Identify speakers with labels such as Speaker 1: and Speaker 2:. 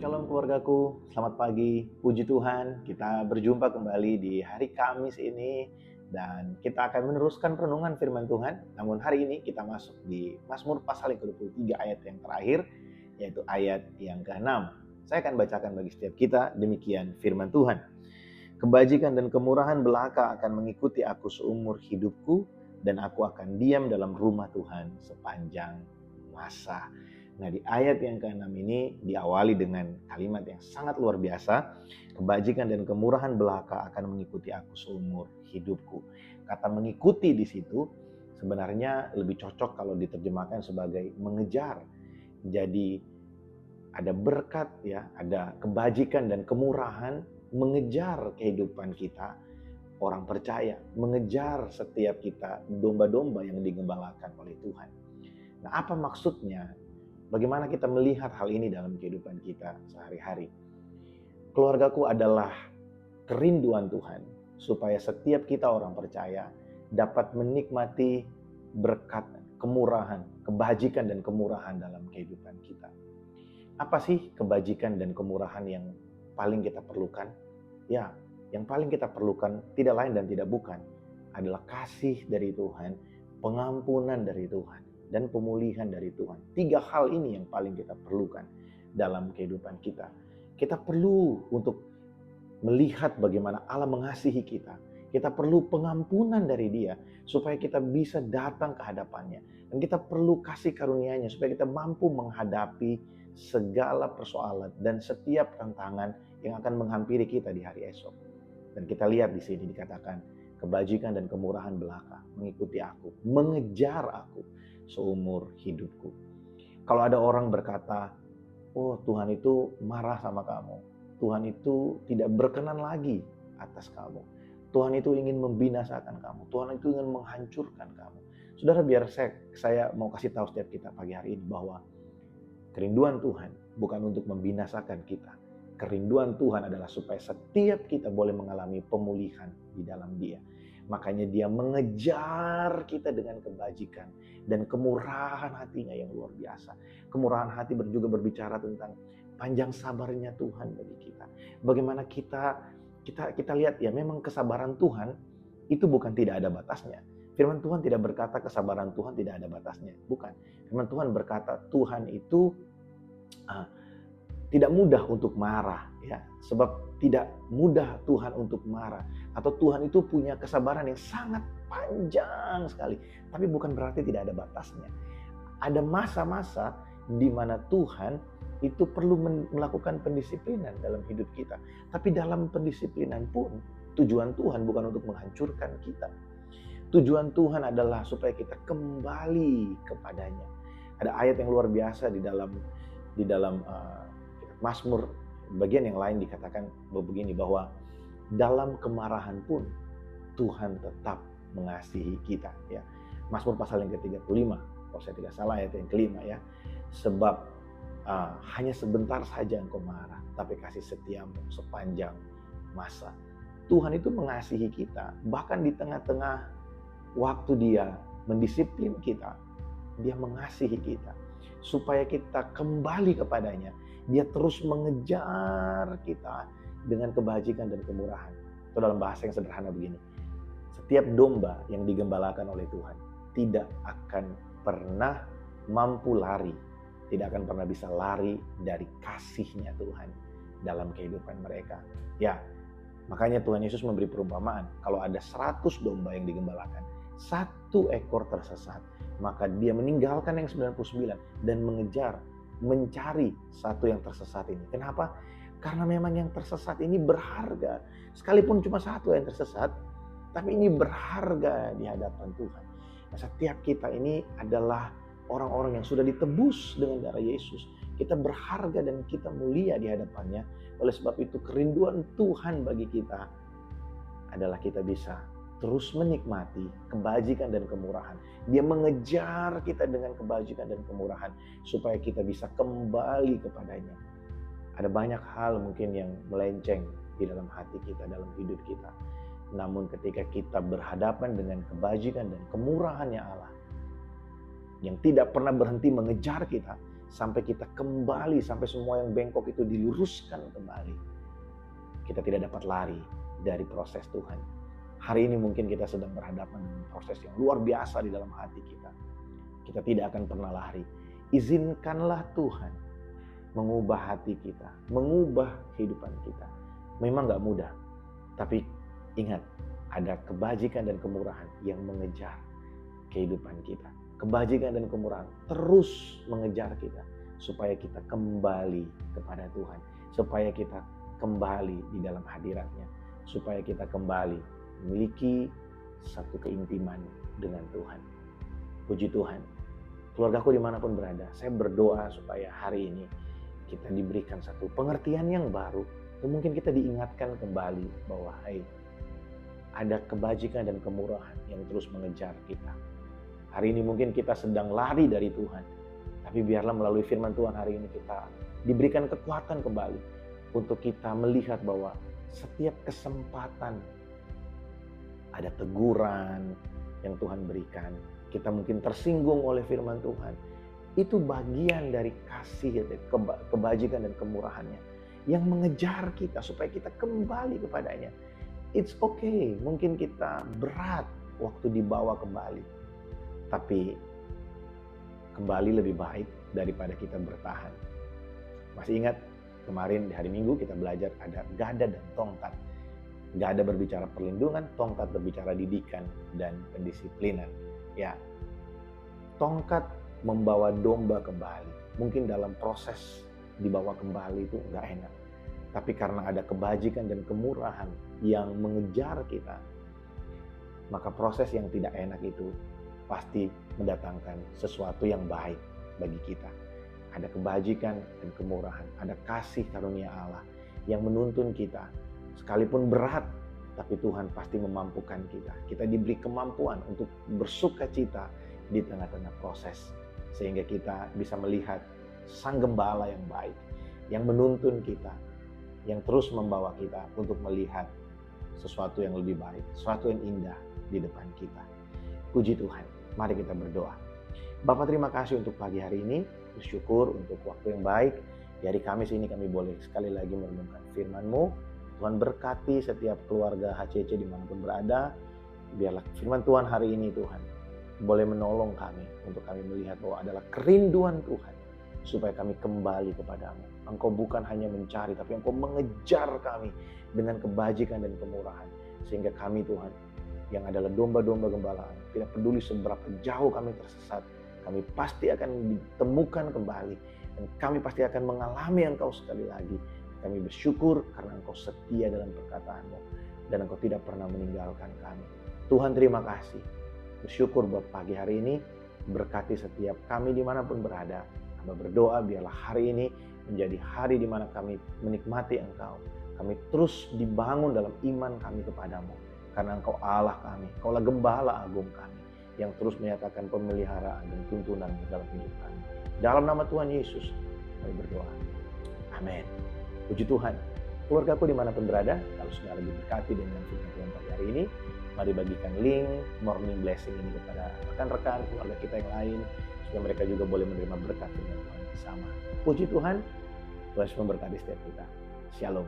Speaker 1: Shalom keluargaku, selamat pagi, puji Tuhan. Kita berjumpa kembali di hari Kamis ini dan kita akan meneruskan perenungan firman Tuhan. Namun hari ini kita masuk di Mazmur pasal yang ke-23 ayat yang terakhir, yaitu ayat yang ke-6. Saya akan bacakan bagi setiap kita, demikian firman Tuhan. Kebajikan dan kemurahan belaka akan mengikuti aku seumur hidupku, dan aku akan diam dalam rumah Tuhan sepanjang masa. Nah, di ayat yang ke-6 ini diawali dengan kalimat yang sangat luar biasa. Kebajikan dan kemurahan belaka akan mengikuti aku seumur hidupku. Kata mengikuti di situ sebenarnya lebih cocok kalau diterjemahkan sebagai mengejar. Jadi ada berkat ya, ada kebajikan dan kemurahan mengejar kehidupan kita orang percaya, mengejar setiap kita domba-domba yang digembalakan oleh Tuhan. Nah, apa maksudnya? Bagaimana kita melihat hal ini dalam kehidupan kita sehari-hari? Keluargaku adalah kerinduan Tuhan supaya setiap kita orang percaya dapat menikmati berkat, kemurahan, kebajikan dan kemurahan dalam kehidupan kita. Apa sih kebajikan dan kemurahan yang paling kita perlukan? Ya, yang paling kita perlukan tidak lain dan tidak bukan adalah kasih dari Tuhan, pengampunan dari Tuhan, dan pemulihan dari Tuhan. 3 hal ini yang paling kita perlukan dalam kehidupan kita. Kita perlu untuk melihat bagaimana Allah mengasihi kita. Kita perlu pengampunan dari Dia supaya kita bisa datang ke hadapannya. Dan kita perlu kasih karunia-Nya supaya kita mampu menghadapi segala persoalan dan setiap tantangan yang akan menghampiri kita di hari esok. Dan kita lihat di sini dikatakan, kebajikan dan kemurahan belaka mengikuti aku, mengejar aku seumur hidupku. Kalau ada orang berkata, oh Tuhan itu marah sama kamu, Tuhan itu tidak berkenan lagi atas kamu, Tuhan itu ingin membinasakan kamu, Tuhan itu ingin menghancurkan kamu. Saudara, biar saya mau kasih tahu setiap kita pagi hari ini bahwa kerinduan Tuhan bukan untuk membinasakan kita. Kerinduan Tuhan adalah supaya setiap kita boleh mengalami pemulihan di dalam Dia. Makanya Dia mengejar kita dengan kebajikan dan kemurahan hatinya yang luar biasa. Kemurahan hati juga berbicara tentang panjang sabarnya Tuhan bagi kita. Bagaimana kita lihat ya, memang kesabaran Tuhan itu bukan tidak ada batasnya. Firman Tuhan tidak berkata kesabaran Tuhan tidak ada batasnya. Bukan. Firman Tuhan berkata Tuhan itu tidak mudah untuk marah, ya, sebab tidak mudah Tuhan untuk marah, atau Tuhan itu punya kesabaran yang sangat panjang sekali, tapi bukan berarti tidak ada batasnya. Ada masa-masa di mana Tuhan itu perlu melakukan pendisiplinan dalam hidup kita, tapi dalam pendisiplinan pun tujuan Tuhan bukan untuk menghancurkan kita. Tujuan Tuhan adalah supaya kita kembali kepadanya. Ada ayat yang luar biasa di dalam Mazmur bagian yang lain dikatakan begini, bahwa dalam kemarahan pun Tuhan tetap mengasihi kita, ya. Mazmur pasal yang ke-35, kalau saya tidak salah ayat yang kelima, ya. Sebab hanya sebentar saja engkau marah, tapi kasih setiamu sepanjang masa. Tuhan itu mengasihi kita, bahkan di tengah-tengah waktu Dia mendisiplin kita, Dia mengasihi kita supaya kita kembali kepadanya. Dia terus mengejar kita dengan kebajikan dan kemurahan. Itu dalam bahasa yang sederhana begini. Setiap domba yang digembalakan oleh Tuhan tidak akan pernah mampu lari, tidak akan pernah bisa lari dari kasihnya Tuhan dalam kehidupan mereka. Ya, makanya Tuhan Yesus memberi perumpamaan. Kalau ada 100 domba yang digembalakan, 1 ekor tersesat, maka Dia meninggalkan yang 99 dan mencari 1 yang tersesat ini. Kenapa? Karena memang yang tersesat ini berharga. Sekalipun cuma 1 yang tersesat, tapi ini berharga di hadapan Tuhan. Nah, setiap kita ini adalah orang-orang yang sudah ditebus dengan darah Yesus. Kita berharga dan kita mulia di hadapannya. Oleh sebab itu kerinduan Tuhan bagi kita adalah kita bisa terus menikmati kebajikan dan kemurahan. Dia mengejar kita dengan kebajikan dan kemurahan supaya kita bisa kembali kepadanya. Ada banyak hal mungkin yang melenceng di dalam hati kita, dalam hidup kita. Namun ketika kita berhadapan dengan kebajikan dan kemurahannya Allah yang tidak pernah berhenti mengejar kita, sampai kita kembali, sampai semua yang bengkok itu diluruskan kembali. Kita tidak dapat lari dari proses Tuhan. Hari ini mungkin kita sedang berhadapan dengan proses yang luar biasa di dalam hati kita. Kita tidak akan pernah lari. Izinkanlah Tuhan mengubah hati kita, mengubah kehidupan kita. Memang gak mudah, tapi ingat, ada kebajikan dan kemurahan yang mengejar kehidupan kita. Kebajikan dan kemurahan terus mengejar kita supaya kita kembali kepada Tuhan, supaya kita kembali di dalam hadirat-Nya, supaya kita kembali memiliki satu keintiman dengan Tuhan. Puji Tuhan, keluargaku dimanapun berada, saya berdoa supaya hari ini kita diberikan satu pengertian yang baru, atau mungkin kita diingatkan kembali bahwa ada kebajikan dan kemurahan yang terus mengejar kita. Hari ini mungkin kita sedang lari dari Tuhan, tapi biarlah melalui firman Tuhan hari ini kita diberikan kekuatan kembali untuk kita melihat bahwa setiap kesempatan ada teguran yang Tuhan berikan. Kita mungkin tersinggung oleh firman Tuhan. Itu bagian dari kasih, kebajikan dan kemurahannya yang mengejar kita supaya kita kembali kepadanya. It's okay, mungkin kita berat waktu dibawa kembali. Tapi kembali lebih baik daripada kita bertahan. Masih ingat kemarin di hari Minggu kita belajar ada gada dan tongkat. Gada berbicara perlindungan, tongkat berbicara didikan dan pendisiplinan. Ya, tongkat membawa domba kembali. Mungkin dalam proses dibawa kembali itu nggak enak. Tapi karena ada kebajikan dan kemurahan yang mengejar kita, maka proses yang tidak enak itu pasti mendatangkan sesuatu yang baik bagi kita. Ada kebajikan dan kemurahan, ada kasih karunia Allah yang menuntun kita. Sekalipun berat, tapi Tuhan pasti memampukan kita. Kita diberi kemampuan untuk bersuka cita di tengah-tengah proses. Sehingga kita bisa melihat Sang Gembala yang baik, yang menuntun kita, yang terus membawa kita untuk melihat sesuatu yang lebih baik, sesuatu yang indah di depan kita. Puji Tuhan. Mari kita berdoa. Bapa, terima kasih untuk pagi hari ini. Bersyukur untuk waktu yang baik. Di hari Kamis ini kami boleh sekali lagi merenungkan firman-Mu. Tuhan berkati setiap keluarga HCC dimanapun berada. Biarlah firman Tuhan hari ini Tuhan boleh menolong kami untuk kami melihat bahwa adalah kerinduan Tuhan supaya kami kembali kepadamu. Engkau bukan hanya mencari, tapi Engkau mengejar kami dengan kebajikan dan kemurahan. Sehingga kami Tuhan yang adalah domba-domba gembalaan, tidak peduli seberapa jauh kami tersesat, kami pasti akan ditemukan kembali dan kami pasti akan mengalami Engkau sekali lagi. Kami bersyukur karena Engkau setia dalam perkataanmu dan Engkau tidak pernah meninggalkan kami. Tuhan, terima kasih. Bersyukur buat pagi hari ini, berkati setiap kami dimanapun berada. Hamba berdoa biarlah hari ini menjadi hari di mana kami menikmati Engkau. Kami terus dibangun dalam iman kami kepadamu. Karena Engkau Allah kami, Engkaulah Gembala Agung kami yang terus menyatakan pemeliharaan dan tuntunan dalam hidup kami. Dalam nama Tuhan Yesus, kami berdoa. Amin. Puji Tuhan. Keluargaku dimanapun berada, kalau sudah lagi berkati dengan firman Tuhan pagi hari ini, mari bagikan link morning blessing ini kepada rekan-rekan keluarga kita yang lain, supaya mereka juga boleh menerima berkat firman Tuhan bersama. Puji Tuhan, Tuhan memberkati setiap kita. Shalom.